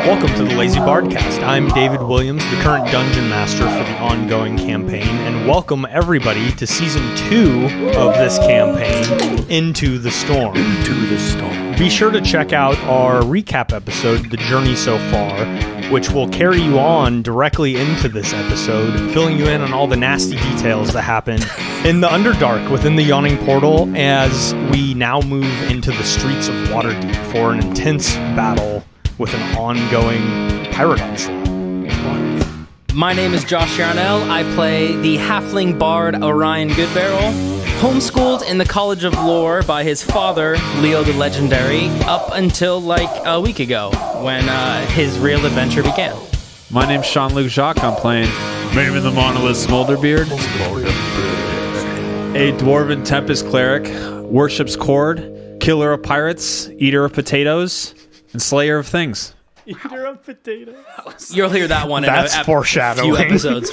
Welcome to the Lazy BardCast. I'm David Williams, the current Dungeon Master for the ongoing campaign, and welcome everybody to Season 2 of this campaign, Into the Storm. Into the Storm. Be sure to check out our recap episode, The Journey So Far, which will carry you on directly into this episode, filling you in on all the nasty details that happen in the Underdark within the Yawning Portal as we now move into the streets of Waterdeep for an intense battle with an ongoing pirate onslaught. My name is Josh Yarnell. I play the halfling bard Orion Goodbarrel, homeschooled in the College of Lore by his father, Leo the Legendary, up until like a week ago when his real adventure began. My name's Sean-Luc Jacques. I'm playing Maven the Monolith Smolderbeard, a Dwarven Tempest Cleric, worships Cord, killer of pirates, eater of potatoes, and slayer of things. Eater of potatoes. You'll hear that one That's in a foreshadowing. few episodes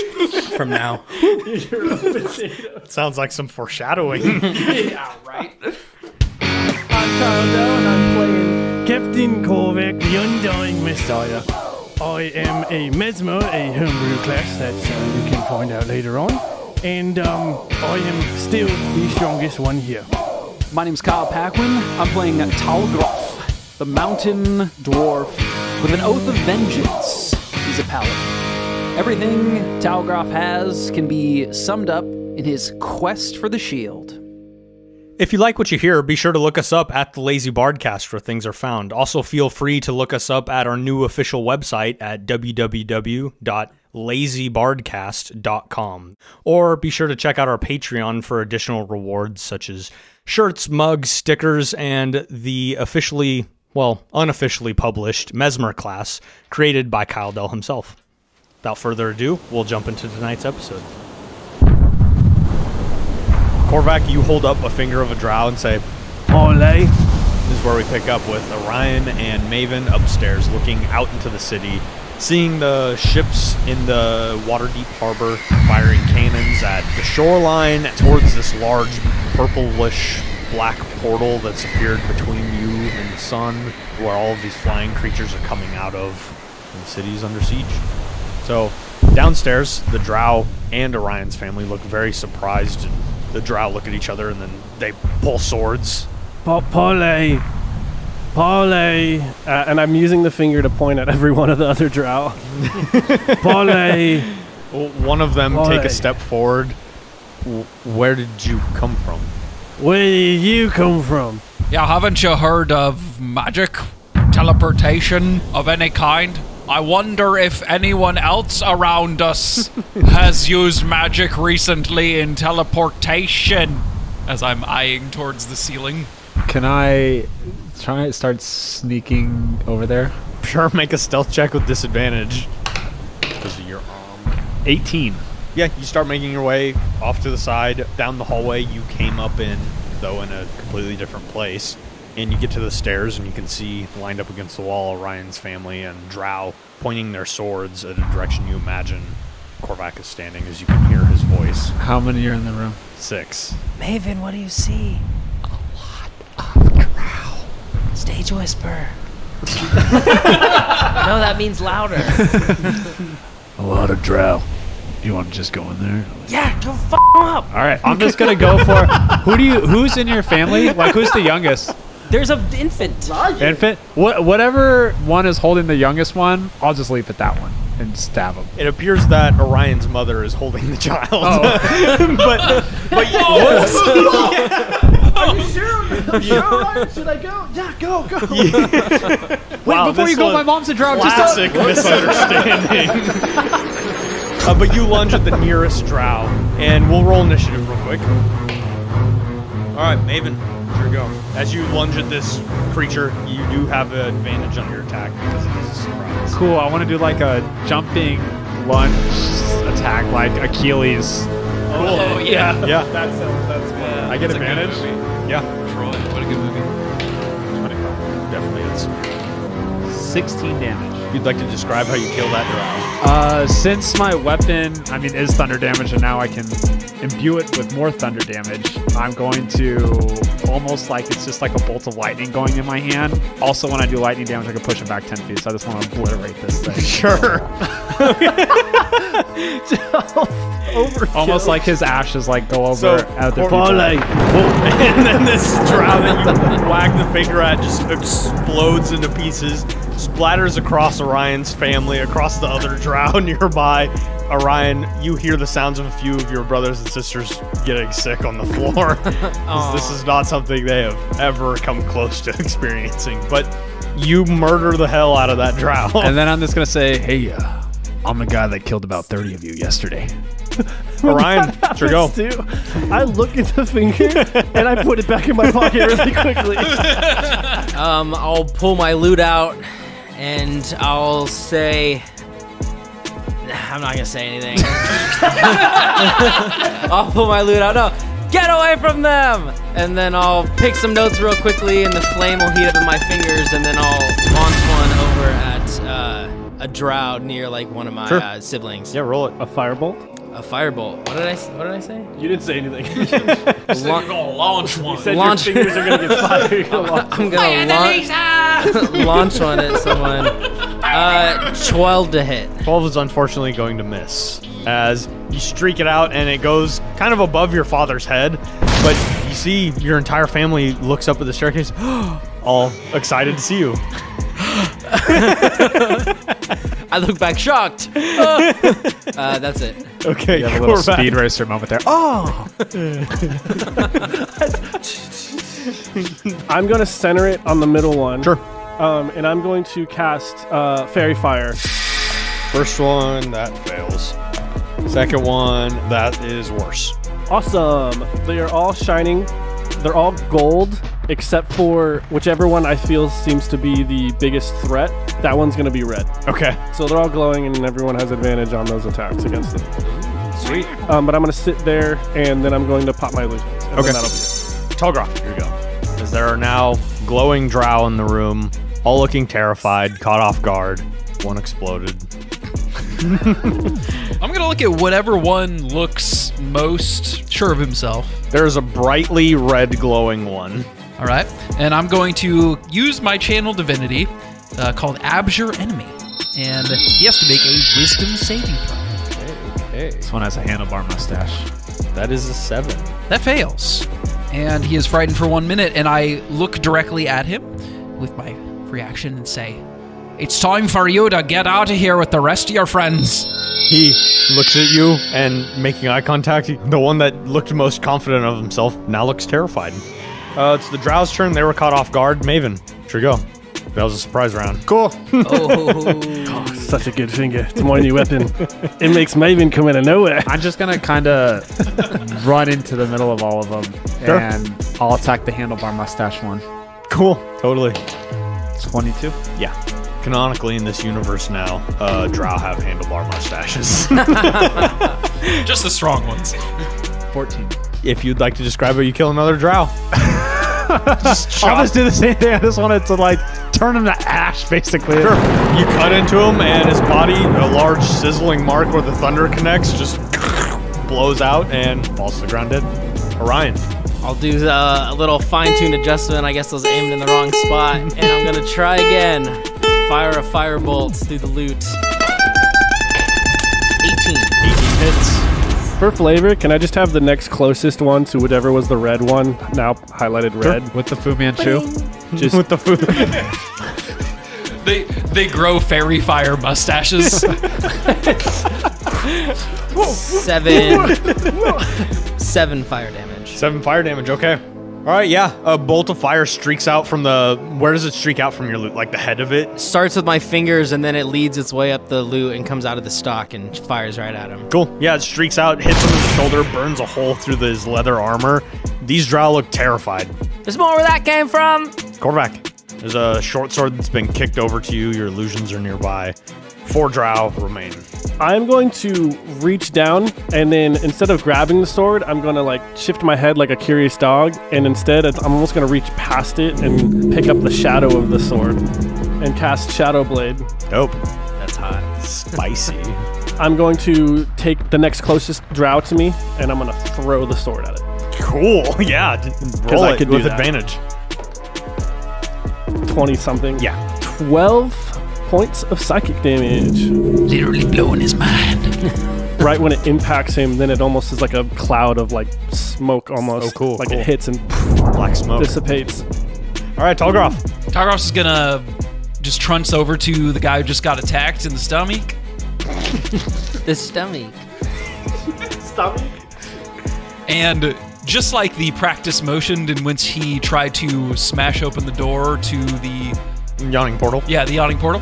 from now. Eater of potatoes. Sounds like some foreshadowing. Yeah, right. I'm Carl Dow, and I'm playing Captain Korvac, the Undying Messiah. I am a Mesmer, a homebrew class that you can find out later on. And I am still the strongest one here. My name's Kyle Paquin. I'm playing Talgroth, the mountain dwarf with an oath of vengeance. He's a paladin. Everything Talgroth has can be summed up in his quest for the shield. If you like what you hear, be sure to look us up at the Lazy BardCast where things are found. Also, feel free to look us up at our new official website at www.lazybardcast.com. Or be sure to check out our Patreon for additional rewards such as shirts, mugs, stickers, and the unofficially published Mesmer class created by Kyle Dell himself. Without further ado, we'll jump into tonight's episode. Korvac, you hold up a finger of a drow and say, Olé. This is where we pick up with Orion and Maven upstairs looking out into the city, seeing the ships in the Waterdeep harbor firing cannons at the shoreline towards this large purplish black portal that's appeared between you and the sun, where all of these flying creatures are coming out of, and the city is under siege. So downstairs, the drow and Orion's family look very surprised. The drow look at each other and then they pull swords. Parley. And I'm using the finger to point at every one of the other drow. Parley. One of them take a step forward. Where did you come from? Where did you come from? Yeah, haven't you heard of magic? Teleportation of any kind? I wonder if anyone else around us has used magic recently in teleportation. As I'm eyeing towards the ceiling. Can I start sneaking over there? Sure, make a stealth check with disadvantage. Because of your arm. 18. Yeah, you start making your way off to the side, down the hallway you came up in, though in a completely different place. And you get to the stairs and you can see, lined up against the wall, Orion's family and drow pointing their swords at a direction you imagine Korvac is standing, as you can hear his voice. How many are in the room? 6. Maven, what do you see? A lot of drow. Stage whisper. No, that means louder. A lot of drow. You want to just go in there? Yeah, go f*** up. All right, I'm just gonna go for who's in your family? Like, who's the youngest? There's an infant. Infant? Whatever one is holding the youngest one, I'll just leap at that one and stab him. It appears that Orion's mother is holding the child. Oh. but Are you sure? Orion? Should I go? Yeah, go. Wait, before you go, my mom's a drow. Classic misunderstanding. But you lunge at the nearest drow, and we'll roll initiative real quick. All right, Maven, here we go. As you lunge at this creature, you do have an advantage on your attack because it is a surprise. Cool. I want to do like a jumping lunge attack, like Achilles. Cool. Oh, yeah. Yeah. That's I get That's a good advantage. movie. Yeah. Troy, what a good movie. 25. Definitely hits. 16 damage. You'd like to describe how you kill that drow? Since my weapon, is thunder damage, and now I can imbue it with more thunder damage, I'm going to almost like it's just like a bolt of lightning going in my hand. Also, when I do lightning damage, I can push it back 10 feet. So I just want to obliterate this thing. Sure. Almost like his ashes like go over So, at the Corval, people. like, and then this drow that you whack the finger at just explodes into pieces, splatters across Orion's family, across the other drow nearby. Orion, you hear the sounds of a few of your brothers and sisters getting sick on the floor. This is not something they have ever come close to experiencing, but you murder the hell out of that drow. And then I'm just going to say, hey, I'm the guy that killed about 30 of you yesterday. Orion, sure go. Too. I look at the finger and I put it back in my pocket really quickly. I'll pull my loot out and I'll say... I'm not gonna say anything. I'll pull my loot out. No, get away from them! And then I'll pick some notes real quickly, and the flame will heat up in my fingers, and then I'll launch one over at a drow near like one of my siblings. Yeah, roll it. A firebolt? A firebolt. What did I say? You didn't say anything. You're gonna launch one. Said Launch- your fingers are gonna get fired. You're gonna launch. I'm gonna launch one at someone. 12 to hit. 12 is unfortunately going to miss as you streak it out and it goes kind of above your father's head, but you see your entire family looks up at the staircase all excited to see you. I look back shocked. That's it. Okay, You have a little speed racer moment there. Oh! I'm gonna center it on the middle one. Sure. And I'm going to cast Fairy Fire. First one, that fails. Second one, that is worse. Awesome. They are all shining. They're all gold, except for whichever one I feel seems to be the biggest threat. That one's going to be red. Okay. So they're all glowing, and everyone has advantage on those attacks against them. Sweet. But I'm going to sit there, and then I'm going to pop my illusions. And Okay. then that'll be it. Talgroth, here you go. As there are now glowing drow in the room, all looking terrified, caught off guard. One exploded. I'm gonna look at whatever one looks most sure of himself. There's a brightly red glowing one. All right, and I'm going to use my channel divinity called Abjure Enemy, and he has to make a Wisdom saving throw. Okay. This one has a handlebar mustache. That is a 7. That fails, and he is frightened for 1 minute. And I look directly at him with my reaction and say, "It's time for you to get out of here with the rest of your friends." He looks at you and making eye contact. The one that looked most confident of himself now looks terrified. It's the drow's turn. They were caught off guard. Maven, sure go. That was a surprise round. Cool. Oh. Such a good finger. It's my new weapon. It makes Maven come out of nowhere. I'm just going to kind of run into the middle of all of them, Sure. and I'll attack the handlebar mustache one. Cool. Totally. 22. Yeah. Canonically in this universe now, drow have handlebar mustaches. Just the strong ones. 14. If you'd like to describe it, you kill another drow. I'll just do the same thing. I just wanted to like turn him to ash, basically. Sure. You cut into him, and his body, a large sizzling mark where the thunder connects, just blows out and falls to the ground dead. Orion. I'll do a little fine-tuned adjustment. I guess I was aiming in the wrong spot. And I'm going to try again. Fire a firebolt through the loot. 18. 18 hits. For flavor, can I just have the next closest one to whatever was the red one, now highlighted red? With the Fu Manchu. Just With the food. They grow fairy fire mustaches. 7 fire damage. 7 fire damage, okay. All right, yeah. A bolt of fire streaks out from the... Where does it streak out from your loot? Like the head of it? Starts with my fingers, and then it leads its way up the loot and comes out of the stock and fires right at him. Cool. Yeah, it streaks out, hits him in the shoulder, burns a hole through his leather armor. These drow look terrified. There's more where that came from! Korvac, there's a short sword that's been kicked over to you. Your illusions are nearby. 4 drow remain. I'm going to reach down, and then instead of grabbing the sword, I'm going to like shift my head like a curious dog, and instead I'm almost going to reach past it and pick up the shadow of the sword and cast Shadow Blade. Dope. That's hot. Spicy. I'm going to take the next closest drow to me, and I'm going to throw the sword at it. Cool. Yeah. Roll I it could with do that. advantage. 20-something. Yeah. 12 points of psychic damage. Literally blowing his mind. Right when it impacts him, then it almost is like a cloud of like smoke almost. Oh, cool, Like cool. it hits and Black smoke. dissipates. All right, Talgroff. Targos is gonna just trunce over to the guy who just got attacked in the stomach. The stomach. And just like the practice motioned in which he tried to smash open the door to the Yawning portal. the yawning portal,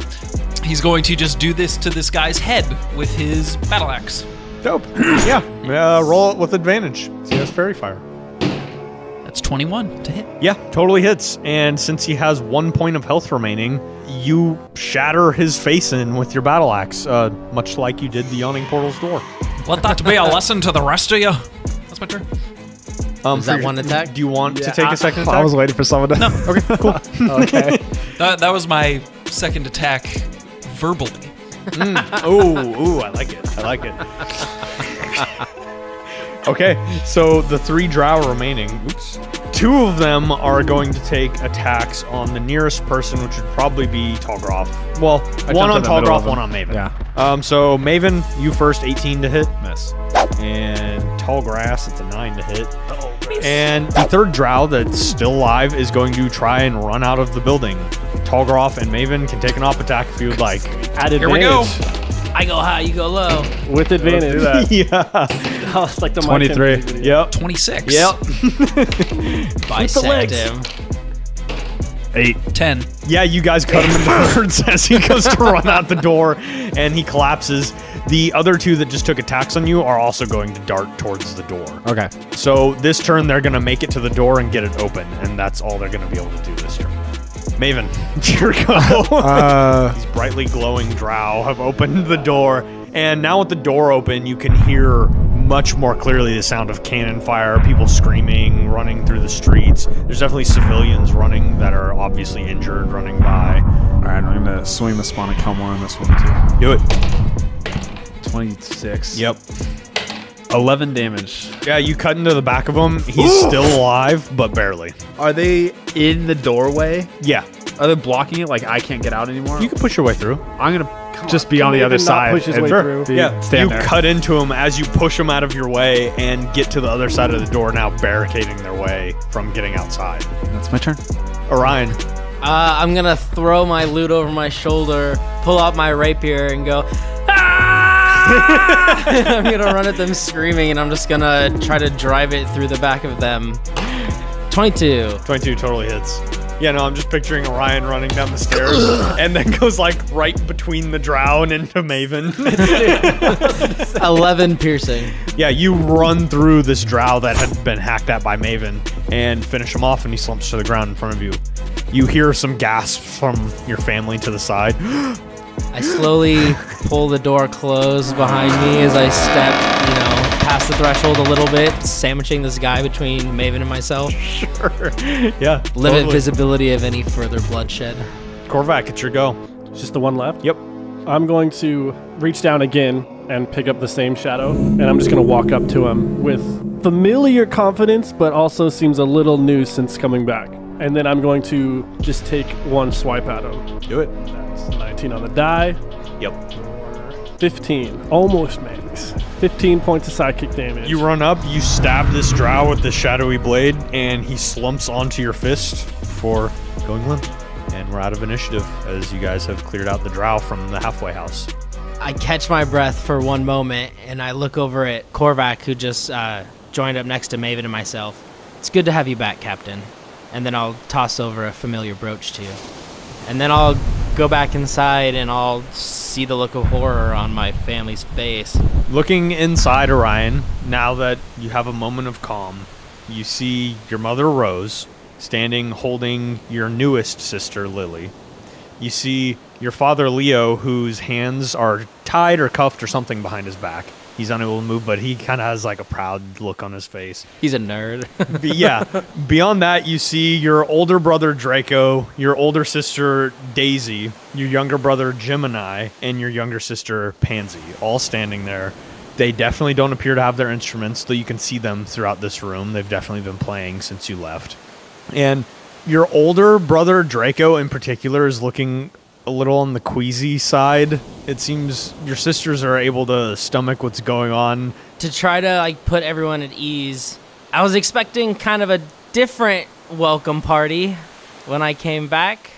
he's going to just do this to this guy's head with his battle axe. Dope. Yeah. Roll it with advantage. See, that's fairy fire. That's 21 to hit. Yeah, totally hits. And since he has 1 point of health remaining, you shatter his face in with your battle axe, much like you did the yawning portal's door. Let that be a lesson to the rest of you. That's my turn. Is that one attack? Do you want to take a second attack? I was waiting for someone to. No. Okay, cool. Okay. That was my second attack verbally. Ooh, I like it. I like it. Okay, so the 3 drow remaining, 2 of them are going to take attacks on the nearest person, which would probably be Talgroff. Well, one on in the middle Talgroff, of them. one on Maven. Yeah. So Maven, you first, 18 to hit. Miss. And Tallgrass, it's a 9 to hit. And the 3rd drow that's still alive is going to try and run out of the building. Tallgroff and Maven can take an op attack if you would like. At Here we go. advantage. I go high, you go low. With advantage. Yeah. Oh, it's like the 23. Yep. 26. Yep. Bisect him. 10. Yeah, you guys cut him into birds as he goes to run out the door, and he collapses. The other 2 that just took attacks on you are also going to dart towards the door. Okay. So this turn, they're going to make it to the door and get it open, and that's all they're going to be able to do this turn. Maven, your go. These brightly glowing drow have opened the door, and now with the door open, you can hear much more clearly the sound of cannon fire, people screaming, running through the streets. There's definitely civilians running that are obviously injured, running by. All right, I'm going to swing the Spawn and Kelmore on this one, too. Do it. 26. Yep. 11 damage. Yeah, you cut into the back of him. He's still alive, but barely. Are they in the doorway? Yeah. Are they blocking it like I can't get out anymore? You can push your way through. I'm going to just be on the Can other Maven not side. push his and way through? Yeah, stand you there. cut into him as you push him out of your way and get to the other side of the door, now barricading their way from getting outside. That's my turn. Orion. I'm gonna throw my loot over my shoulder, pull out my rapier, and go. Ah! I'm gonna run at them screaming, and I'm just gonna try to drive it through the back of them. 22. 22 totally hits. Yeah, no, I'm just picturing Orion running down the stairs and then goes like right between the drow and into Maven. 11 piercing. Yeah, you run through this drow that had been hacked at by Maven and finish him off, and he slumps to the ground in front of you. You hear some gasps from your family to the side. I slowly pull the door closed behind me as I step, past the threshold a little bit, sandwiching this guy between Maven and myself. Sure. Yeah. Limit totally. visibility of any further bloodshed. Korvac, it's your go. It's just the one left? Yep. I'm going to reach down again and pick up the same shadow, and I'm just going to walk up to him with familiar confidence, but also seems a little new since coming back. And then I'm going to just take one swipe at him. Do it. That's 19 on the die. Yep. 15. Almost makes. 15 points of psychic damage. You run up, you stab this drow with the shadowy blade, and he slumps onto your fist for going limp. And we're out of initiative as you guys have cleared out the drow from the halfway house. I catch my breath for one moment, and I look over at Korvac, who just joined up next to Maven and myself. It's good to have you back, Captain. And then I'll toss over a familiar brooch to you. And then I'll go back inside, and I'll see the look of horror on my family's face. Looking inside Orion, now that you have a moment of calm, you see your mother Rose standing holding your newest sister Lily. You see your father Leo, whose hands are tied or cuffed or something behind his back. He's unable to move, but he kind of has like a proud look on his face. He's a nerd. Yeah. Beyond that, you see your older brother Draco, your older sister Daisy, your younger brother Gemini, and your younger sister Pansy, all standing there. They definitely don't appear to have their instruments, though you can see them throughout this room. They've definitely been playing since you left. And your older brother Draco in particular is looking a little on the queasy side. It seems your sisters are able to stomach what's going on. To try to like put everyone at ease, I was expecting kind of a different welcome party when I came back.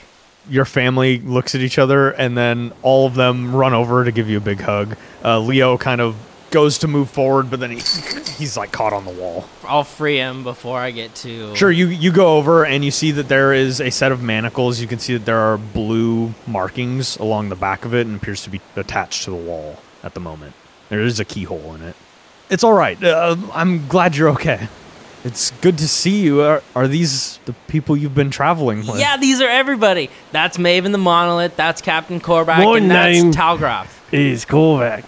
Your family looks at each other, and then all of them run over to give you a big hug. Leo kind of goes to move forward, but then he's like caught on the wall. I'll free him before I get to... Sure, you go over and you see that there is a set of manacles. You can see that there are blue markings along the back of it and appears to be attached to the wall at the moment. There is a keyhole in it. It's all right. I'm glad you're okay. It's good to see you. Are these the people you've been traveling with? Yeah, these are everybody. That's Maven the Monolith, that's Captain Korvac, My and that's name Talgraf. is Korvac.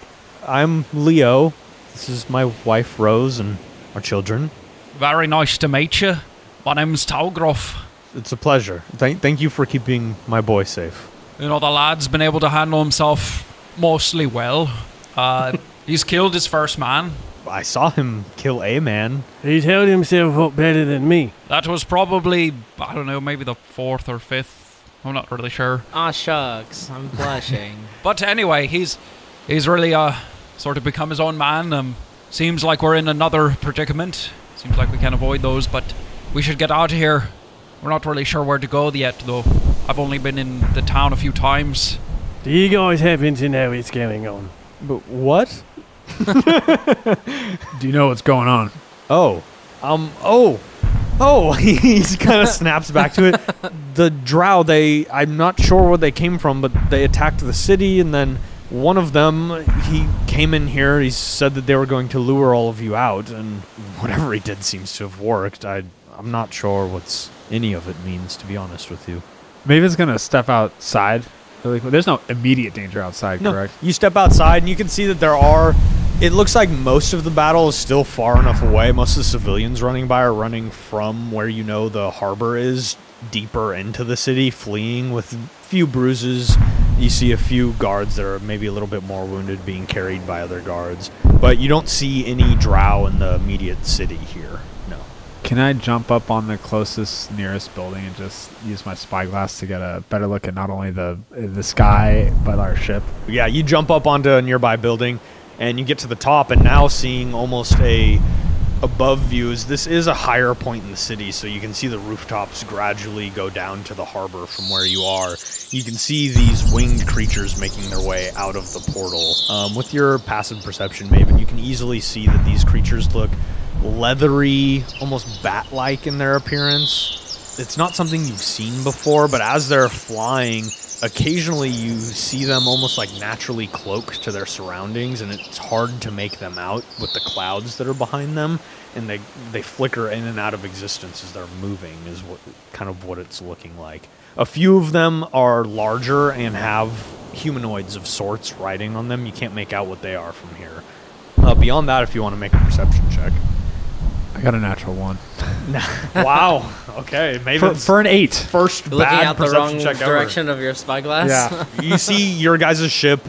I'm Leo. This is my wife, Rose, and our children. Very nice to meet you. My name's Talgroff. It's a pleasure. Thank you for keeping my boy safe. You know, the lad's been able to handle himself mostly well. He's killed his first man. I saw him kill a man. He's held himself up better than me. That was probably, I don't know, maybe the 4th or 5th. I'm not really sure. Aw, shucks. I'm blushing. But anyway, he's really sort of become his own man. Seems like we're in another predicament. Seems like we can't avoid those, but we should get out of here. We're not really sure where to go yet, though. I've only been in the town a few times. Do you guys happen to know what's going on? But what? Do you know what's going on? Oh, he kind of snaps back to it. The drow, I'm not sure where they came from, but they attacked the city, and then one of them, he came in here, he said that they were going to lure all of you out, and whatever he did seems to have worked. I'm not sure what any of it means, to be honest with you. Maven's gonna step outside. There's no immediate danger outside, correct? You step outside, and you can see that it looks like most of the battle is still far enough away. Most of the civilians running by are running from where you know the harbor is, deeper into the city, fleeing with a few bruises. You see a few guards that are maybe a little bit more wounded being carried by other guards. But you don't see any drow in the immediate city here, no. Can I jump up on the closest, nearest building and just use my spyglass to get a better look at not only the sky, but our ship? Yeah, you jump up onto a nearby building, and you get to the top, and now seeing almost above views. This is a higher point in the city, so you can see the rooftops gradually go down to the harbor from where you are. You can see these winged creatures making their way out of the portal. With your passive perception, Maven, you can easily see that these creatures look leathery, almost bat-like in their appearance. It's not something you've seen before, but as they're flying, occasionally you see them almost like naturally cloaked to their surroundings, and it's hard to make them out with the clouds that are behind them, and they flicker in and out of existence as they're moving is what it's looking like. A few of them are larger and have humanoids of sorts riding on them. You can't make out what they are from here. Beyond that, if you want to make a perception check. I got a natural 1. Wow. Okay. Maybe for an 8. First Looking bad out the perception wrong check direction of your spyglass. Yeah. You see your guys' ship,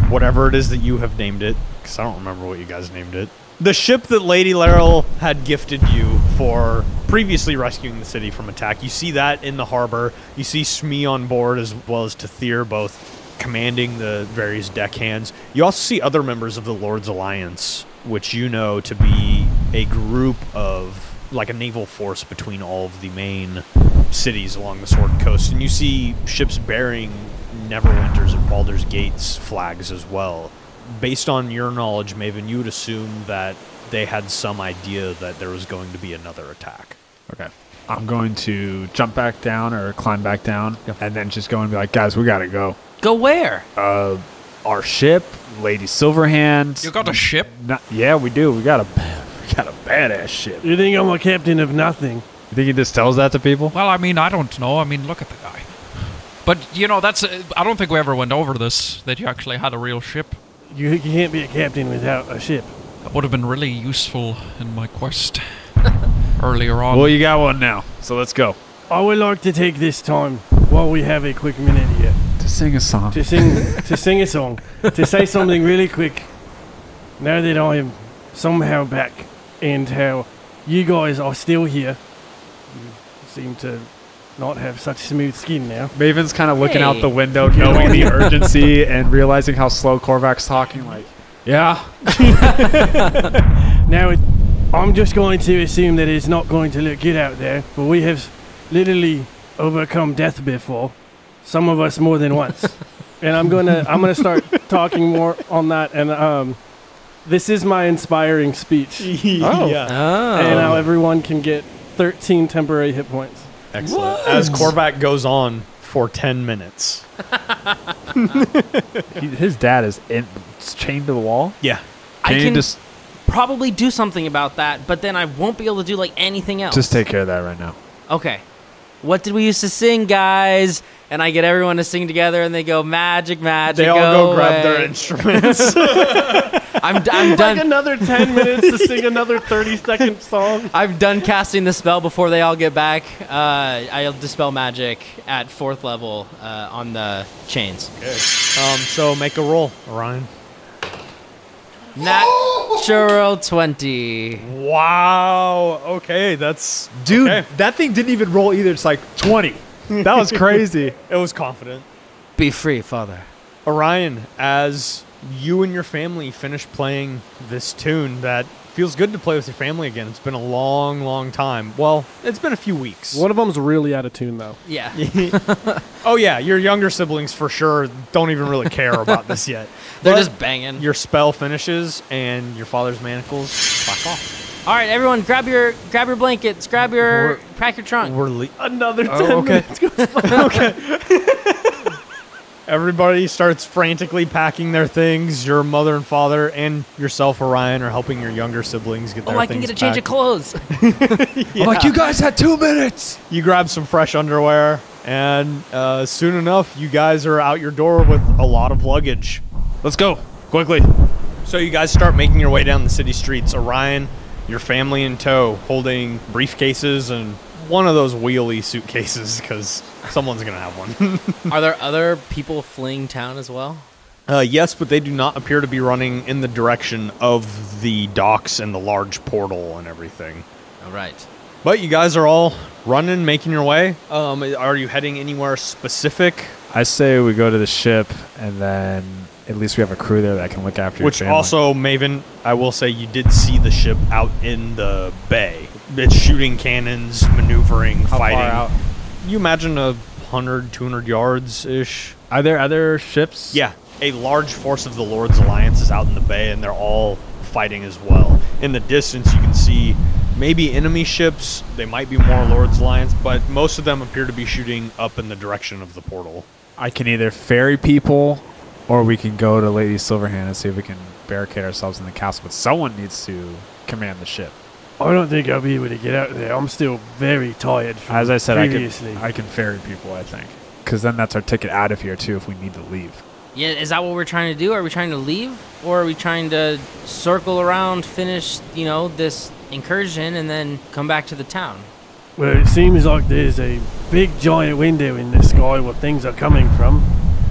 whatever it is that you have named it, because I don't remember what you guys named it. The ship that Lady Laurel had gifted you for previously rescuing the city from attack. You see that in the harbor. You see Smee on board as well as Tathir, both commanding the various deckhands. You also see other members of the Lord's Alliance, which you know to be a group of, like a naval force between all of the main cities along the Sword Coast. And you see ships bearing Neverwinter's and Baldur's Gate's flags as well. Based on your knowledge, Maven, you would assume that they had some idea that there was going to be another attack. Okay. I'm going to jump back down or climb back down and then just go and be like, guys, we gotta go. Go where? Our ship, Lady Silverhand. You got a ship? Yeah, we do. We got a badass ship. You think I'm a captain of nothing? You think he just tells that to people? Well, I mean, I don't know. I mean, look at the guy. But, you know, I don't think we ever went over this, that you actually had a real ship. You can't be a captain without a ship. That would have been really useful in my quest earlier on. Well, you got one now, so let's go. I would like to take this time while we have a quick minute here To sing a song. to sing a song, to say something really quick. Now that I am somehow back and how you guys are still here, you seem to not have such smooth skin now. Maven's kind of looking Hey. out the window, knowing the urgency and realizing how slow Korvac's talking. Like, yeah. Now, I'm just going to assume that it's not going to look good out there, but we have literally overcome death before. Some of us more than once. And I'm gonna start talking more on that. And this is my inspiring speech, Yeah. Oh. and how everyone can get 13 temporary hit points. Excellent. As Korvac goes on for 10 minutes. His dad is chained to the wall. Yeah. I you can just probably do something about that, but then I won't be able to do like anything else. take care of that right now. Okay. What did we used to sing, guys? And I get everyone to sing together, and they go, magic, magic, They all go grab their away." instruments. I'm Like done. another 10 minutes to sing another 30-second song. I'm done casting the spell before they all get back. I'll dispel magic at 4th level on the chains. So make a roll, Orion. Natural 20. Wow. Okay, that's... Dude, okay. that thing didn't even roll either. It's like 20. That was crazy. It was confident. Be free, father. Orion, as you and your family finish playing this tune that feels good to play with your family again. It's been a long, long time. Well, it's been a few weeks. One of them's really out of tune, though. Yeah. Oh, yeah, your younger siblings for sure don't even really care about this yet. They're But just banging. your spell finishes and your father's manacles clack off. All right, everyone, grab your blankets, pack your trunk. Another 10 okay. minutes. Everybody starts frantically packing their things. Your mother and father and yourself, Orion, are helping your younger siblings get their I things can get a change of packed. clothes. Yeah. Like, you guys had 2 minutes. You grab some fresh underwear, and soon enough, you guys are out your door with a lot of luggage. Let's go. Quickly. So you guys start making your way down the city streets. Orion, your family in tow, holding briefcases and one of those wheelie suitcases, because someone's going to have one. Are there other people fleeing town as well? Yes, but they do not appear to be running in the direction of the docks and the large portal and everything. All right. But you guys are all running, making your way. Are you heading anywhere specific? I say we go to the ship, and then at least we have a crew there that can look after your Which family. also, Maven, I will say you did see the ship out in the bay. It's shooting cannons, maneuvering, How fighting. far out? You imagine 100, 200 yards-ish. Are there other ships? Yeah, a large force of the Lord's Alliance is out in the bay, and they're all fighting as well. In the distance, you can see maybe enemy ships. They might be more Lord's Alliance, but most of them appear to be shooting up in the direction of the portal. I can either ferry people, or we can go to Lady Silverhand and see if we can barricade ourselves in the castle. But someone needs to command the ship. I don't think I'll be able to get out there. I'm still very tired from As I said, previously. I can ferry people, I think. Because then that's our ticket out of here, too, if we need to leave. Yeah, is that what we're trying to do? Are we trying to leave, or are we trying to circle around, finish, this incursion, and then come back to the town? Well, it seems like there's a big giant window in the sky where things are coming from.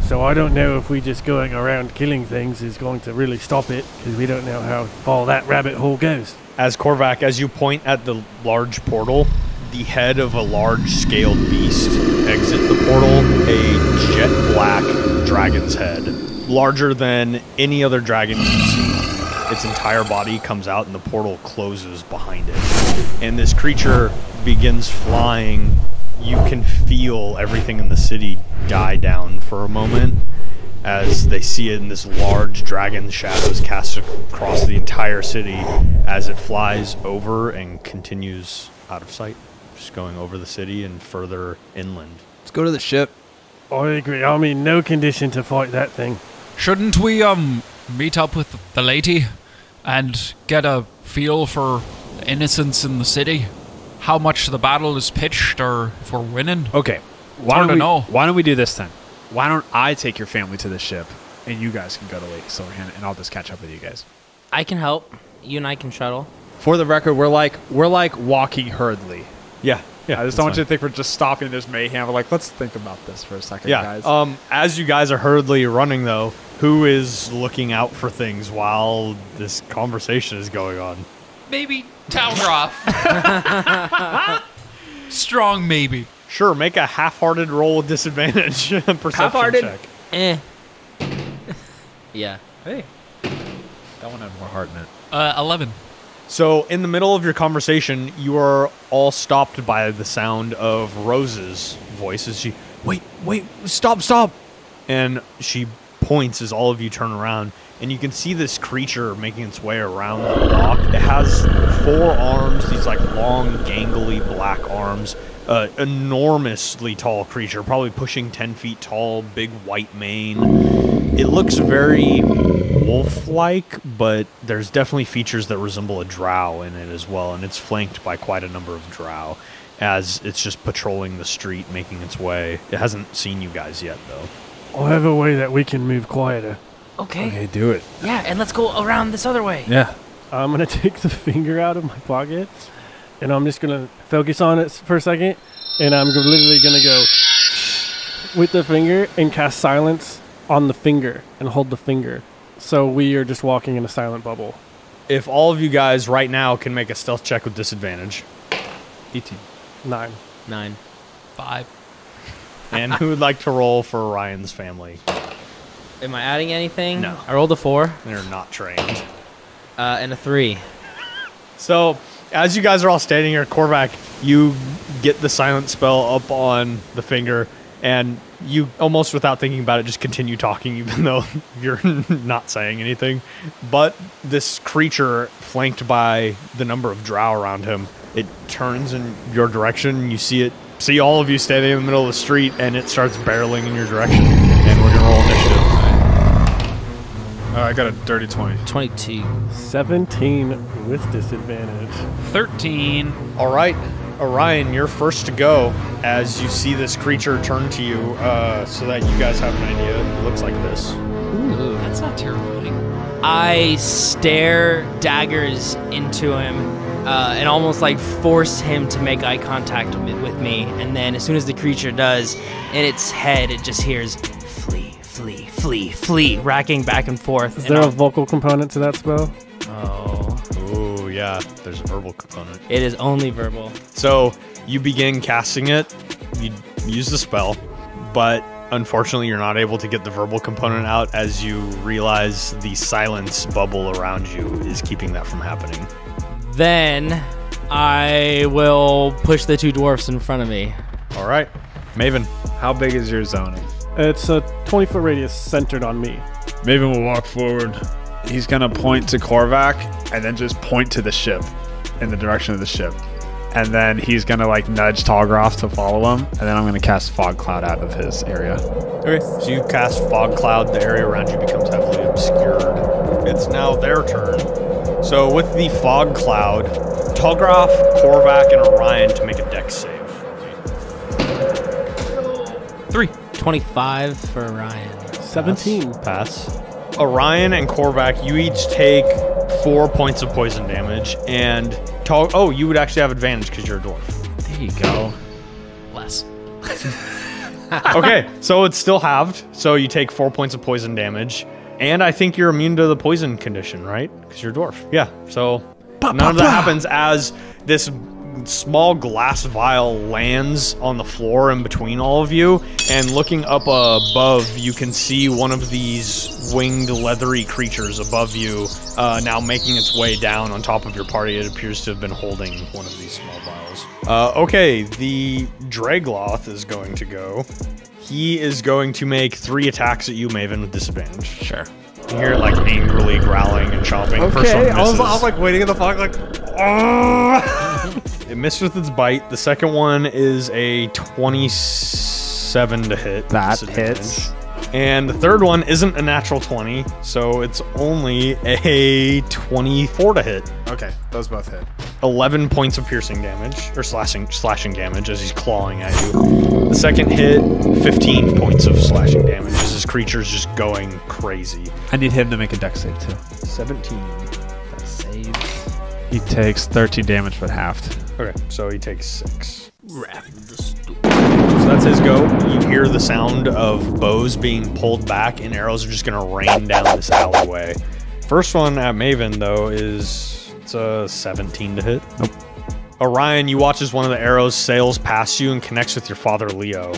So I don't know if we just going around killing things is going to really stop it, because we don't know how far that rabbit hole goes. As Korvac, as you point at the large portal, the head of a large-scaled beast exit the portal, a jet black dragon's head, larger than any other dragon you've seen. Its entire body comes out and the portal closes behind it. And this creature begins flying. You can feel everything in the city die down for a moment as they see it in this large dragon shadows cast across the entire city as it flies over and continues out of sight, just going over the city and further inland. Let's go to the ship. I agree. I'm in no condition to fight that thing. Shouldn't we meet up with the lady and get a feel for the innocence in the city? How much the battle is pitched, or if we're winning? Okay. hard to know. Why don't we do this then? Why don't I take your family to the ship? and you guys can go to Lake Silverhand, and I'll just catch up with you guys. I can help. You and I can shuttle. For the record, we're like walking hurriedly. Yeah. I just don't want you to think we're just stopping. There's mayhem. We're like, let's think about this for a second, guys. As you guys are hurriedly running, though, who is looking out for things while this conversation is going on? Maybe Talgroff. Strong, maybe. Sure, make a half-hearted roll with disadvantage. Perception Half-hearted? check. Yeah. Hey, that one had more heart in it. 11. So, in the middle of your conversation, you are all stopped by the sound of Rose's voice as she, wait, stop. And she points as all of you turn around, and you can see this creature making its way around the block. It has 4 arms, these like long, gangly black arms. Enormously tall creature, probably pushing 10 feet tall, big white mane. It looks very wolf-like, but there's definitely features that resemble a drow in it as well, and it's flanked by quite a number of drow as it's just patrolling the street, making its way. It hasn't seen you guys yet, though. I'll have a way that we can move quieter. Okay. Do it. Yeah, and let's go around this other way. Yeah. I'm going to take the finger out of my pocket, and I'm just going to focus on it for a second, and I'm literally going to go with the finger and cast silence on the finger and hold the finger. So we are just walking in a silent bubble. If all of you guys right now can make a stealth check with disadvantage. 18. 9. 9. 5. And who would like to roll for Ryan's family? Am I adding anything? No. I rolled a 4 They're not trained. and a 3. So, as you guys are all standing here, Korvac, you get the silent spell up on the finger, and you, almost without thinking about it, just continue talking, even though you're not saying anything. But this creature, flanked by the number of drow around him, it turns in your direction. You see all of you standing in the middle of the street, and it starts barreling in your direction. And we're going to roll initiative. I got a dirty 20. 22. 17 with disadvantage. 13. All right. Orion, you're first to go as you see this creature turn to you so that you guys have an idea. It looks like this. Ooh. That's not terrifying. I stare daggers into him and almost like force him to make eye contact with me. And then as soon as the creature does, in its head, it just hears, flee, flee, flee, flee, racking back and forth. Is there a vocal component to that spell? Oh. Ooh, yeah. There's a verbal component. It is only verbal. So you begin casting it. You use the spell, but unfortunately you're not able to get the verbal component out as you realize the silence bubble around you is keeping that from happening. Then I will push the 2 dwarfs in front of me. All right. Maven. How big is your zone? It's a 20-foot radius centered on me. Maven will walk forward. He's going to point to Korvac and then just point to the ship in the direction of the ship. And then he's going to like nudge Talgroff to follow him. And then I'm going to cast Fog Cloud out of his area. Okay. So you cast Fog Cloud. The area around you becomes heavily obscured. It's now their turn. So with the Fog Cloud, Talgroff, Korvac, and Orion to make a dex save for me. 3. 25 for Ryan. 17. Pass. Orion and Korvac, you each take 4 points of poison damage, and you would actually have advantage because you're a dwarf. There you go. Less. Okay, so it's still halved, so you take 4 points of poison damage, and I think you're immune to the poison condition, right? Because you're a dwarf. Yeah, so none of that happens as this small glass vial lands on the floor in between all of you, and looking up above, you can see one of these winged leathery creatures above you now making its way down on top of your party. It appears to have been holding one of these small vials. Okay, the Dragloth is going to go. He is going to make 3 attacks at you, Maven, with disadvantage. Sure. You hear it like angrily growling and chomping. First one Okay, I was misses. like waiting in the fog like, It missed with its bite. The second one is a 27 to hit. That Disadvantage. hits. And the third one isn't a natural 20, so it's only a 24 to hit. Okay, those both hit. 11 points of piercing damage, or slashing damage as he's clawing at you. The second hit, 15 points of slashing damage as his creature's just going crazy. I need him to make a dex save too. 17. That saves. He takes 13 damage but halved. Okay, so he takes 6. Wrap the stool. So that's his go. You hear the sound of bows being pulled back, and arrows are just going to rain down this alleyway. First one at Maven, though, it's a 17 to hit. Nope. Orion, you watch as one of the arrows sails past you and connects with your father Leo.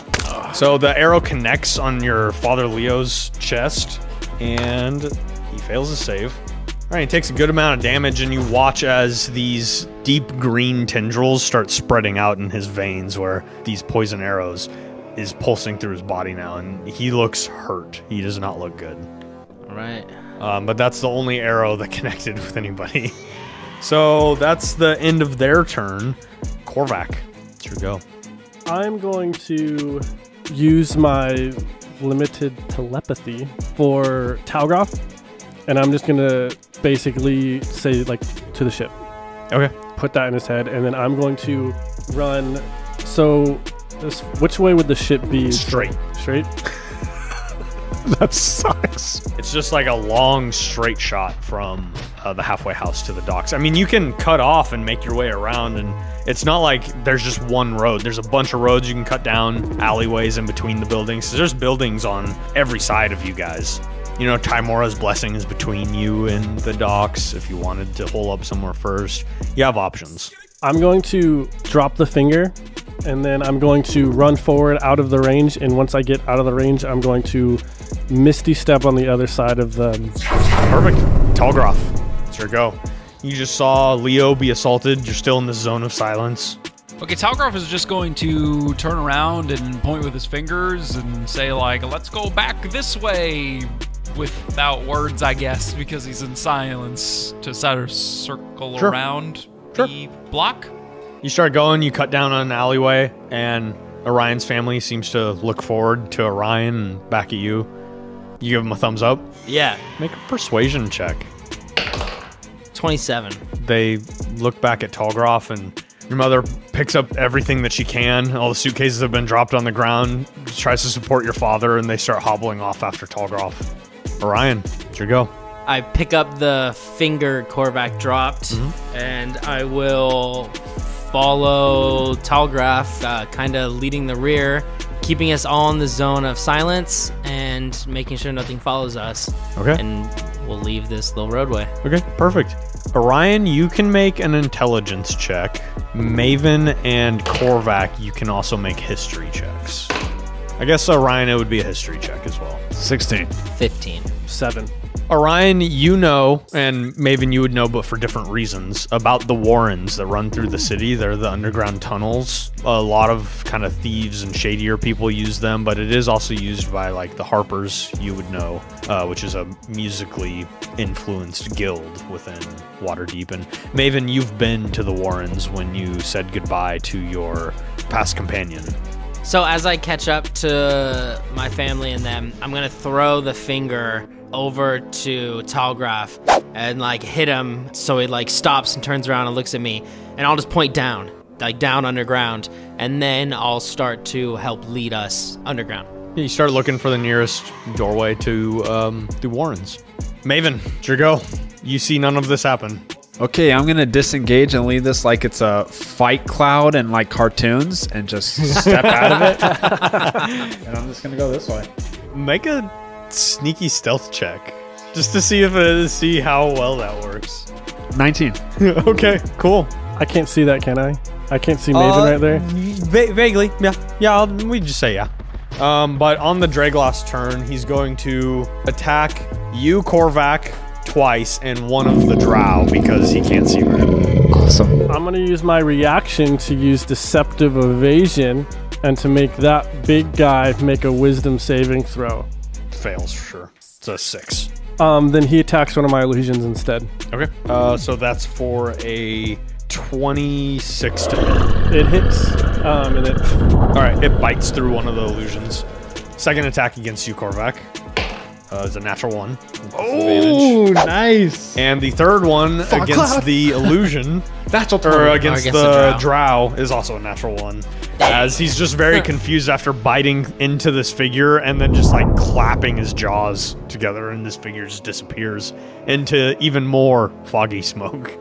So the arrow connects on your father Leo's chest, and he fails his save. All right, he takes a good amount of damage, and you watch as these deep green tendrils start spreading out in his veins where these poison arrows is pulsing through his body now, and he looks hurt. He does not look good. All right. But that's the only arrow that connected with anybody. So that's the end of their turn. Korvac, it's your go. I'm going to use my limited telepathy for Talgroth, and I'm just going to basically say, like, to the ship. Okay. Put that in his head, and then I'm going to run. So, which way would the ship be? Straight. Straight? That sucks. It's just like a long straight shot from the halfway house to the docks. I mean, you can cut off and make your way around, and it's not like there's just one road. There's a bunch of roads you can cut down, alleyways in between the buildings. So there's buildings on every side of you guys. You know, Timora's blessing is between you and the docks. If you wanted to hole up somewhere first, you have options. I'm going to drop the finger, and then I'm going to run forward out of the range, and once I get out of the range, I'm going to Misty Step on the other side of the... Perfect. Talgroth, it's your go. You just saw Leo be assaulted. You're still in this zone of silence. Okay, Talgroth is just going to turn around and point with his fingers and say, like, let's go back this way, without words, I guess, because he's in silence, to sort of circle around the block. You start going, you cut down on an alleyway, and Orion's family seems to look forward to Orion and back at you. You give him a thumbs up. Yeah. Make a persuasion check. 27. They look back at Talgroth, and your mother picks up everything that she can. All the suitcases have been dropped on the ground, tries to support your father, and they start hobbling off after Talgroth. Orion, it's your go. I pick up the finger Korvac dropped, and I will follow Talgroth, kind of leading the rear, keeping us all in the zone of silence and making sure nothing follows us. Okay. And we'll leave this little roadway. Okay, perfect. Orion, you can make an intelligence check. Maven and Korvac, you can also make history checks. I guess Orion, it would be a history check as well. 16. 15. 7. Orion, you know, and Maven, you would know, but for different reasons, about the warrens that run through the city. They're the underground tunnels. A lot of kind of thieves and shadier people use them, but it is also used by, like, the Harpers, you would know, which is a musically influenced guild within Waterdeep. And Maven, you've been to the warrens when you said goodbye to your past companion. So as I catch up to my family and them, I'm going to throw the finger over to Talgroth and, like, hit him so he, like, stops and turns around and looks at me, and I'll just point down, like, down underground, and then I'll start to help lead us underground. You start looking for the nearest doorway to the warrens. Maven, it's your go. You see none of this happen. Okay, I'm going to disengage and leave this like it's a fight cloud and like cartoons and just step out of it. And I'm just going to go this way. Make a sneaky stealth check just to see how well that works. 19. Okay, cool. I can't see that, can I? I can't see Maven right there. Vaguely, yeah. We just say yeah. But on the Dragloss turn, he's going to attack you, Korvac, twice, and one of the drow because he can't see right. Awesome. I'm going to use my reaction to use Deceptive Evasion and to make that big guy make a Wisdom saving throw. Fails for sure. It's a 6. Then he attacks one of my illusions instead. Okay. So that's for a 26 to hit. It hits, and it... All right, it bites through one of the illusions. Second attack against you, Korvac. is a natural 1. Oh, nice. And the third one against the illusion, or against the drow, is also a natural 1. As he's just very confused after biting into this figure and then just like clapping his jaws together, and this figure just disappears into even more foggy smoke.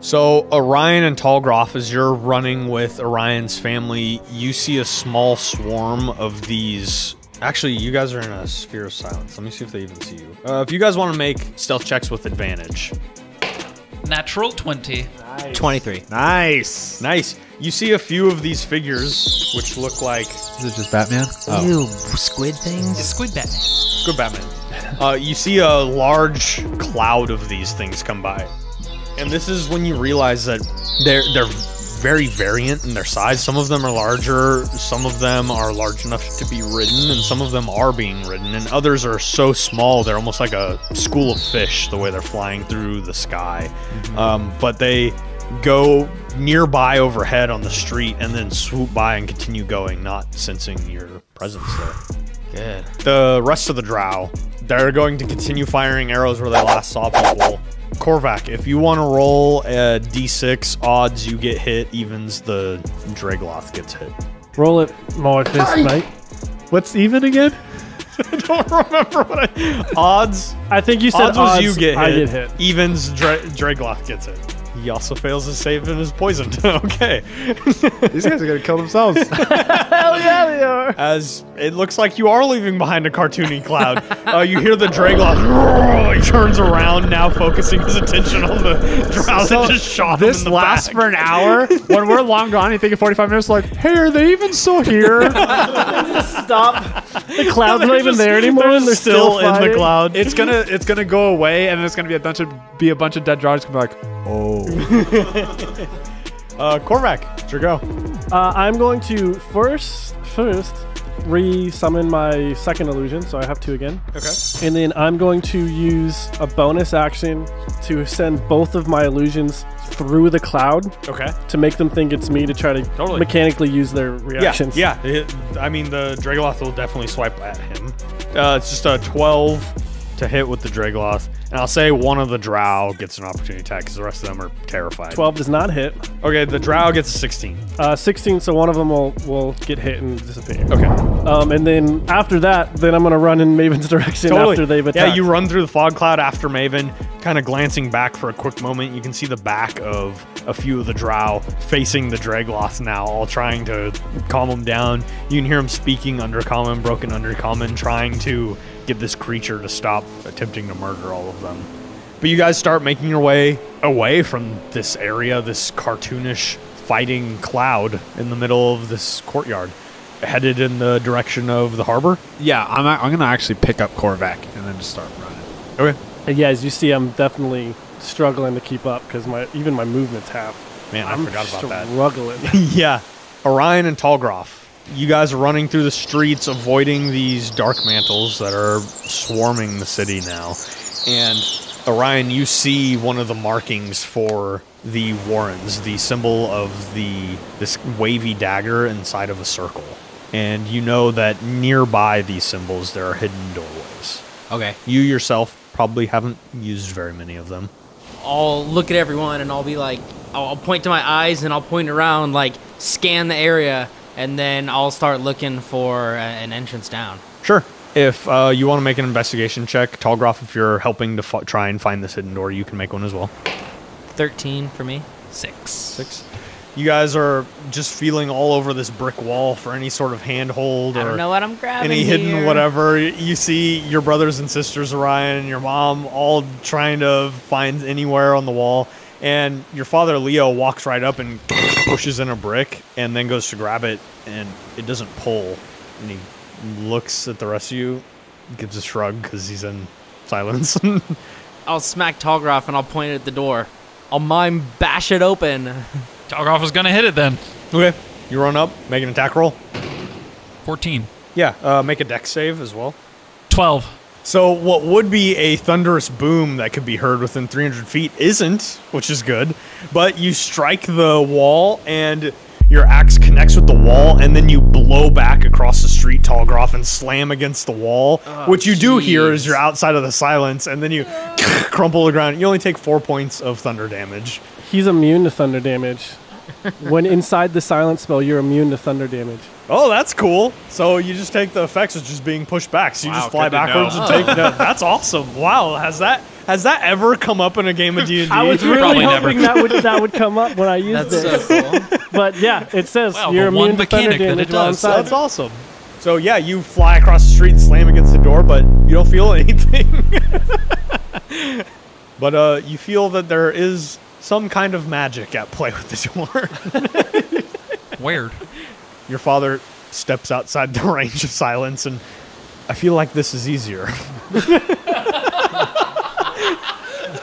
So Orion and Talgroff, as you're running with Orion's family, you see a small swarm of these. Actually, you guys are in a sphere of silence. Let me see if they even see you. If you guys want to make stealth checks with advantage. Natural 20. Nice. 23. Nice. Nice. You see a few of these figures, which look like... Is it just Batman? Ew, squid things? It's Squid Batman. Good Batman. You see a large cloud of these things come by. And this is when you realize that they're very variant in their size. Some of them are larger, some of them are large enough to be ridden, and some of them are being ridden, and others are so small they're almost like a school of fish the way they're flying through the sky. But they go nearby overhead on the street and then swoop by and continue going, not sensing your presence there. Good. The rest of the drow, they're going to continue firing arrows where they last saw people. Korvac, if you want to roll a d6, odds you get hit, evens the Dragloth gets hit. Roll it more this, mate. What's even again? I don't remember what Odds. I think you said odds was you get hit. I get hit. Evens Dragloth gets hit. He also fails his save and is poisoned. Okay. These guys are going to kill themselves. Hell yeah, they are. As it looks like you are leaving behind a cartoony cloud. You hear the Dragloth. He turns around now, focusing his attention on the drow that just shot him in the lasts back. for an hour. When we're long gone, you think in 45 minutes, like, hey, are they even still here? Stop. The cloud's not even there anymore, and they're still in the cloud. It's gonna go away, and then it's gonna be a bunch of dead drows. Gonna be like, oh. Korvac, it's your go. I'm going to first re-summon my second illusion, so I have 2 again. Okay. And then I'm going to use a bonus action to send both of my illusions through the cloud. Okay. To make them think it's me, to try to mechanically use their reactions. Yeah. I mean, the Dragloth will definitely swipe at him. It's just a 12 to hit with the Dragloth. And I'll say one of the drow gets an opportunity attack because the rest of them are terrified. 12 does not hit. Okay, the drow gets a 16. 16, so one of them will get hit and disappear. Okay. And then after that, then I'm going to run in Maven's direction after they've attacked. Yeah, you run through the fog cloud after Maven, kind of glancing back for a quick moment. You can see the back of a few of the drow facing the Dragloth now, all trying to calm them down. You can hear them speaking Undercommon, broken Undercommon, trying to get this creature to stop attempting to murder all of them. But you guys start making your way away from this area, this cartoonish fighting cloud in the middle of this courtyard, headed in the direction of the harbor. Yeah, I'm gonna actually pick up Korvac and then just start running. Okay. And yeah, as you see, I'm definitely struggling to keep up because even my movement's half. Man, I forgot about that. Struggling. Yeah. Orion and Talgroff, you guys are running through the streets, avoiding these dark mantles that are swarming the city now. And Orion, you see one of the markings for the Warrens, the symbol of this wavy dagger inside of a circle. And you know that nearby these symbols there are hidden doorways. Okay. You yourself probably haven't used very many of them. I'll look at everyone and I'll be like, I'll point to my eyes and I'll point around, like scan the area, and then I'll start looking for an entrance down. Sure. If you want to make an investigation check, Talgroff, if you're helping to try and find this hidden door, you can make one as well. 13 for me. 6. You guys are just feeling all over this brick wall for any sort of handhold I don't know what I'm grabbing any hidden here. whatever. You see your brothers and sisters, Orion, and your mom all trying to find anywhere on the wall. And your father, Leo, walks right up and pushes in a brick and then goes to grab it, and it doesn't pull. And he looks at the rest of you, gives a shrug because he's in silence. I'll smack Talgroff and I'll point it at the door. I'll mime bash it open. Talgroff is going to hit it then. Okay. You run up, make an attack roll. 14. Yeah, make a dex save as well. 12. So what would be a thunderous boom that could be heard within 300 feet isn't, which is good. But you strike the wall and your axe connects with the wall, and then you blow back across the street, Talgroff, off and slam against the wall. What you do hear is you're outside of the silence, and then you crumple to the ground. You only take 4 points of thunder damage. He's immune to thunder damage. When inside the silence spell, you're immune to thunder damage. Oh, that's cool. So you just take the effects of just being pushed back. So you just fly backwards and take that. That's awesome. Wow. Has that ever come up in a game of D&D? I was really Probably hoping that would come up when I used That's it. so cool. But yeah, it says Well, you're the one immune to thunder mechanic that damage it while does. inside. That's awesome. So yeah, you fly across the street, slam against the door, but you don't feel anything. But you feel that there is some kind of magic at play with the door. Weird. Your father steps outside the range of silence, and I feel like this is easier.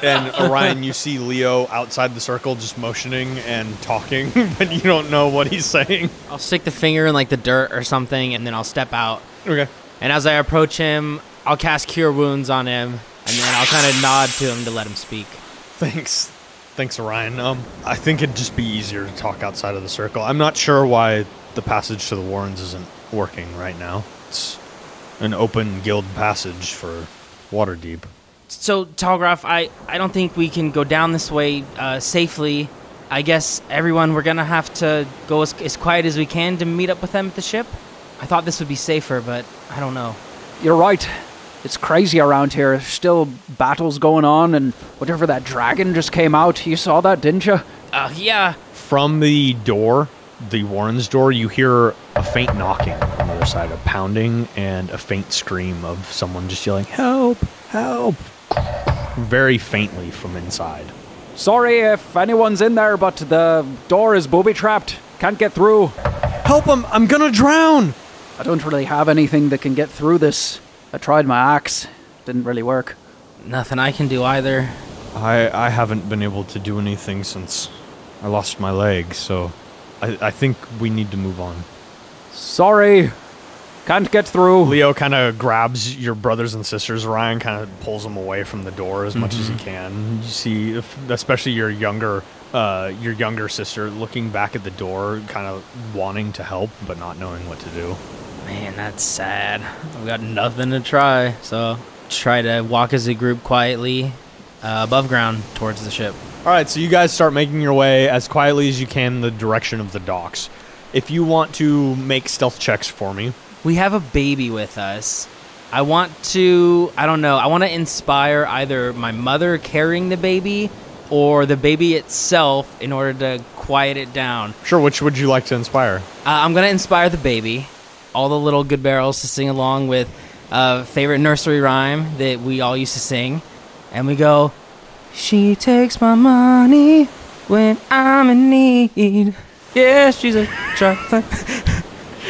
And Orion, you see Leo outside the circle just motioning and talking, but you don't know what he's saying. I'll stick the finger in like the dirt or something, and then I'll step out. Okay. And as I approach him, I'll cast Cure Wounds on him, and then I'll kind of nod to him to let him speak. Thanks, Orion. I think it'd just be easier to talk outside of the circle. I'm not sure why the passage to the Warrens isn't working right now. It's an open guild passage for Waterdeep. So, Talgraf, I don't think we can go down this way safely. I guess, everyone, we're going to have to go as quiet as we can to meet up with them at the ship. I thought this would be safer, but I don't know. You're right. It's crazy around here. There's still battles going on, and whatever that dragon just came out. You saw that, didn't you? Yeah. From the door, the Warren's door, you hear a faint knocking on the other side, a pounding, and a faint scream of someone just yelling, "Help! Help!" Very faintly from inside. Sorry if anyone's in there, but the door is booby-trapped. Can't get through. Help him! I'm gonna drown! I don't really have anything that can get through this. I tried my axe. Didn't really work. Nothing I can do either. I haven't been able to do anything since I lost my leg, so I think we need to move on. Sorry. Can't get through. Leo kind of grabs your brothers and sisters. Ryan kind of pulls them away from the door as much as he can. You see, especially your younger sister looking back at the door, kind of wanting to help, but not knowing what to do. Man, that's sad. I've got nothing to try, so try to walk as a group quietly above ground towards the ship. All right, so you guys start making your way as quietly as you can in the direction of the docks. If you want to make stealth checks for me. We have a baby with us. I want to inspire either my mother carrying the baby or the baby itself in order to quiet it down. Sure, which would you like to inspire? I'm going to inspire the baby, all the little good barrels to sing along with a favorite nursery rhyme that we all used to sing. And we go, she takes my money when I'm in need. Yeah, she's a trifling.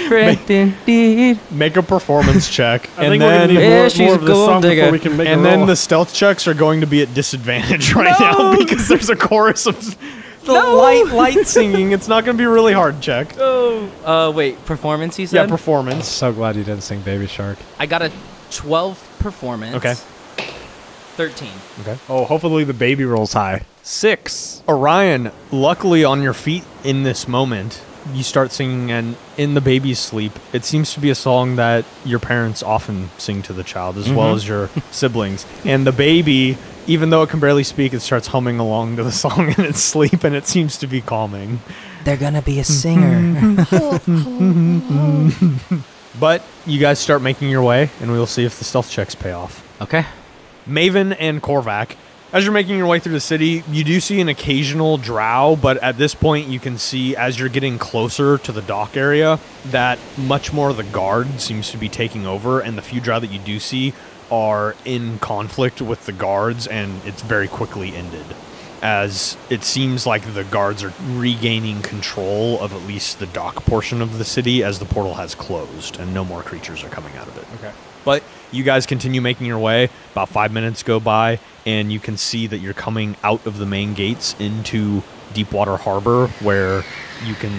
Correct indeed. Make a performance check, I and think we're then gonna need more she's of a this gold song digger. before we can make a roll. then the stealth checks are going to be at disadvantage right now because there's a chorus of light singing. It's not going to be a really hard check. Wait, performance, you said? Yeah, performance. So glad you didn't sing Baby Shark. I got a 12 performance. Okay. 13. Okay. Oh, hopefully the baby rolls high. 6. Orion, luckily on your feet in this moment, you start singing, and in the baby's sleep, it seems to be a song that your parents often sing to the child, as well as your siblings. And the baby, even though it can barely speak, it starts humming along to the song in its sleep, and it seems to be calming. They're gonna be a singer. But you guys start making your way, and we'll see if the stealth checks pay off. Okay. Maven and Korvac, as you're making your way through the city, you do see an occasional drow, but at this point you can see, as you're getting closer to the dock area, that much more of the guard seems to be taking over, and the few drow that you do see are in conflict with the guards, and it's very quickly ended, as it seems like the guards are regaining control of at least the dock portion of the city, as the portal has closed, and no more creatures are coming out of it. Okay. But you guys continue making your way. About 5 minutes go by, and you can see that you're coming out of the main gates into Deepwater Harbor, where you can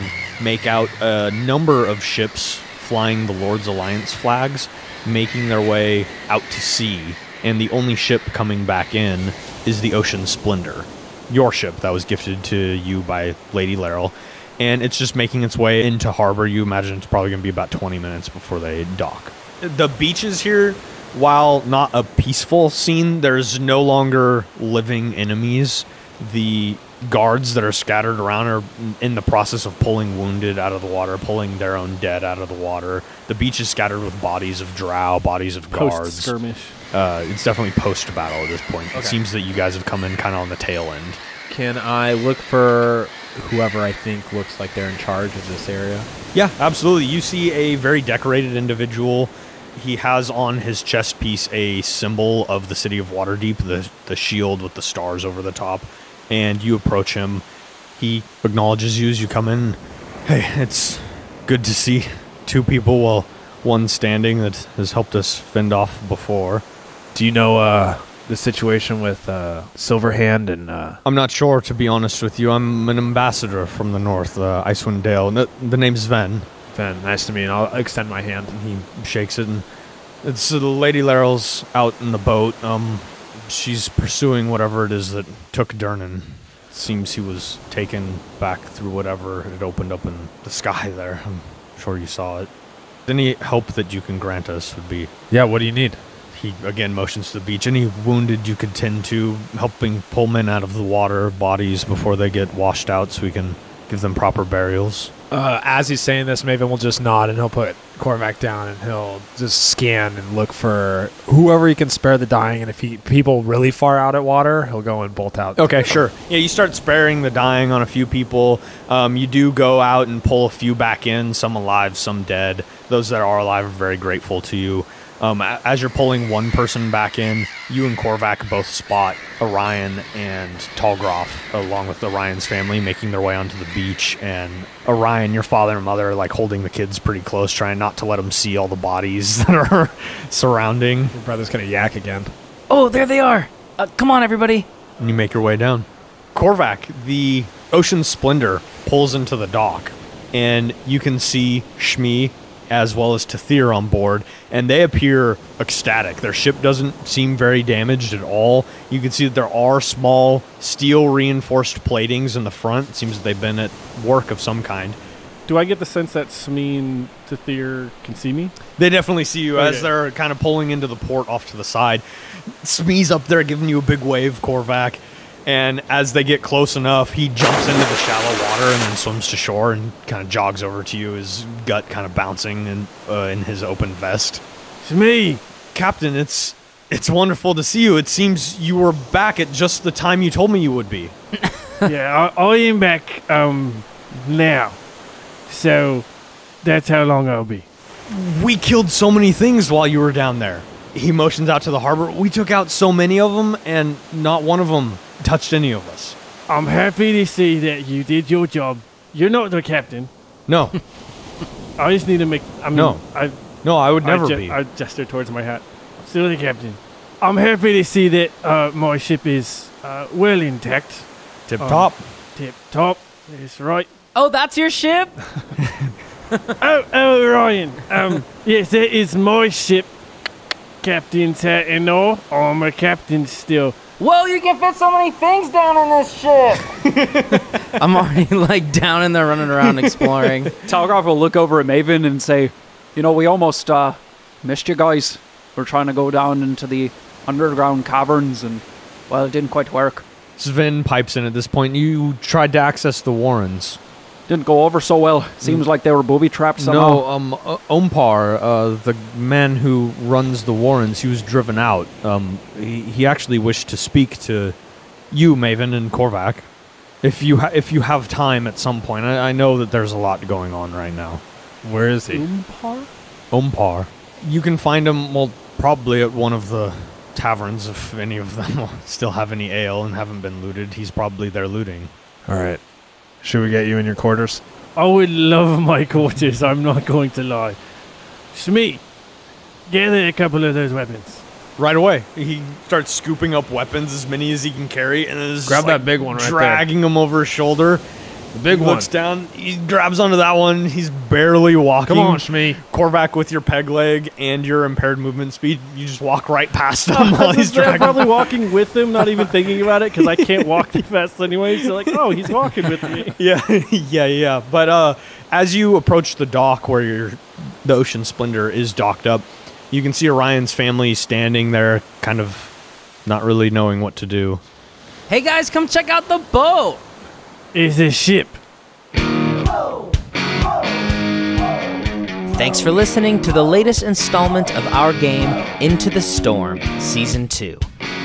make out a number of ships flying the Lord's Alliance flags, making their way out to sea. And the only ship coming back in is the Ocean Splendor, your ship that was gifted to you by Lady Laryl. And it's just making its way into harbor. You imagine it's probably going to be about 20 minutes before they dock. The beaches here, while not a peaceful scene, there's no longer living enemies. The guards that are scattered around are in the process of pulling wounded out of the water, pulling their own dead out of the water. The beach is scattered with bodies of drow, bodies of guards. Post-skirmish. It's definitely post-battle at this point. Okay. It seems that you guys have come in kind of on the tail end. Can I look for whoever I think looks like they're in charge of this area? Yeah, absolutely. You see a very decorated individual. He has on his chest piece a symbol of the city of Waterdeep, the shield with the stars over the top. And you approach him. He acknowledges you as you come in. Hey, it's good to see two people, well, one standing that has helped us fend off before. Do you know the situation with Silverhand and... I'm not sure, to be honest with you. I'm an ambassador from the north, Icewind Dale. The name's Ven. Ven, nice to meet you. I'll extend my hand. And he shakes it, and it's Lady Laryl's out in the boat. She's pursuing whatever it is that took Durnan. It seems he was taken back through whatever had opened up in the sky there. I'm sure you saw it. Any help that you can grant us would be... Yeah, what do you need? He again motions to the beach. Any wounded you could tend to, helping pull men out of the water, bodies before they get washed out so we can give them proper burials. As he's saying this, Maven will just nod and he'll put Korvac down and he'll just scan and look for whoever he can spare the dying. And if people really far out at water, he'll go and bolt out. Okay, sure. Yeah, you start sparing the dying on a few people. You do go out and pull a few back in, some alive, some dead. Those that are alive are very grateful to you. As you're pulling one person back in, you and Korvac both spot Orion and Talgroff, along with Orion's family, making their way onto the beach. And Orion, your father and mother, are like holding the kids pretty close, trying not to let them see all the bodies that are surrounding. Your brother's gonna yak again. Oh, there they are. Come on, everybody. And you make your way down. Korvac, the Ocean Splendor, pulls into the dock, and you can see Shmi as well as Tathir on board, and they appear ecstatic. Their ship doesn't seem very damaged at all. You can see that there are small steel-reinforced platings in the front. It seems that they've been at work of some kind. Do I get the sense that Smee and Tathir can see me? They definitely see you as they're kind of pulling into the port off to the side. Smee's up there giving you a big wave, Korvac. And as they get close enough, he jumps into the shallow water and then swims to shore and kind of jogs over to you, his gut kind of bouncing in his open vest. It's me! Captain, it's wonderful to see you. It seems you were back at just the time you told me you would be. Yeah, I am back now. So that's how long I'll be. We killed so many things while you were down there. He motions out to the harbor. We took out so many of them, and not one of them touched any of us. I'm happy to see that you did your job. You're not the captain. No. I just need to make... No, I would never be. I gesture towards my hat. Still the captain. I'm happy to see that my ship is well intact. Tip-top. Tip-top. That's right. Oh, that's your ship? oh, Ryan. Yes, that is my ship. Captain's hat and all. I'm a captain still. Whoa, you can fit so many things down in this ship. I'm already like down in there running around exploring. Talgroff will look over at Maven and say, you know, we almost missed you guys. We're trying to go down into the underground caverns and, well, it didn't quite work. Sven pipes in at this point. You tried to access the Warrens. Didn't go over so well. Seems like they were booby-trapped somehow. No, Ompar, the man who runs the Warrens, he was driven out. He actually wished to speak to you, Maven, and Korvac. If you have time at some point. I know that there's a lot going on right now. Where is he? Ompar. You can find him, well, probably at one of the taverns, if any of them still have any ale and haven't been looted. He's probably there looting. All right. Should we get you in your quarters? I would love my quarters, I'm not going to lie. Smee, gather a couple of those weapons. Right away. He starts scooping up weapons, as many as he can carry, and is grab that big one right there. Dragging them over his shoulder. The big one. Looks down. He grabs onto that one. He's barely walking. Come on, Shmi. Korvac, with your peg leg and your impaired movement speed, you just walk right past him while he's I'm dragging. probably walking with him, not even thinking about it, because I can't walk too fast anyway. So like, oh, he's walking with me. Yeah. But as you approach the dock where the Ocean Splendor is docked up, You can see Orion's family standing there, kind of not really knowing what to do. Hey guys, come check out the boat. It's a ship. Thanks for listening to the latest installment of our game, Into the Storm, Season 2.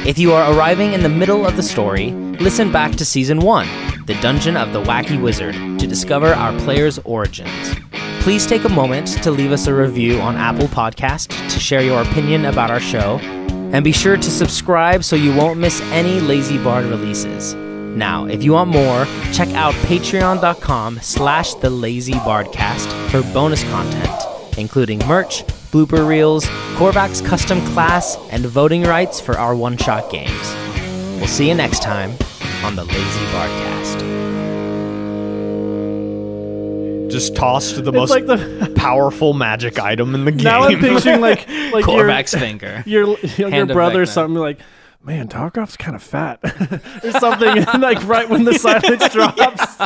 If you are arriving in the middle of the story, listen back to Season 1, The Dungeon of the Wacky Wizard, to discover our players' origins. Please take a moment to leave us a review on Apple Podcast to share your opinion about our show, and be sure to subscribe so you won't miss any Lazy Bard releases. Now, if you want more, check out patreon.com/thelazybardcast for bonus content, including merch, blooper reels, Korvac's custom class, and voting rights for our one-shot games. We'll see you next time on the Lazy BardCast. Just tossed the It's most like the powerful magic item in the game. now I'm picturing like Korvac's finger. your younger Hand of brother or Vecna. something like, man, Tarkov's kind of fat or something. And like right when the silence drops,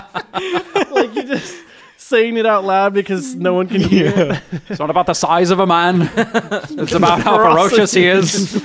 like you just saying it out loud because no one can hear it. It's not about the size of a man. It's about how ferocious he is.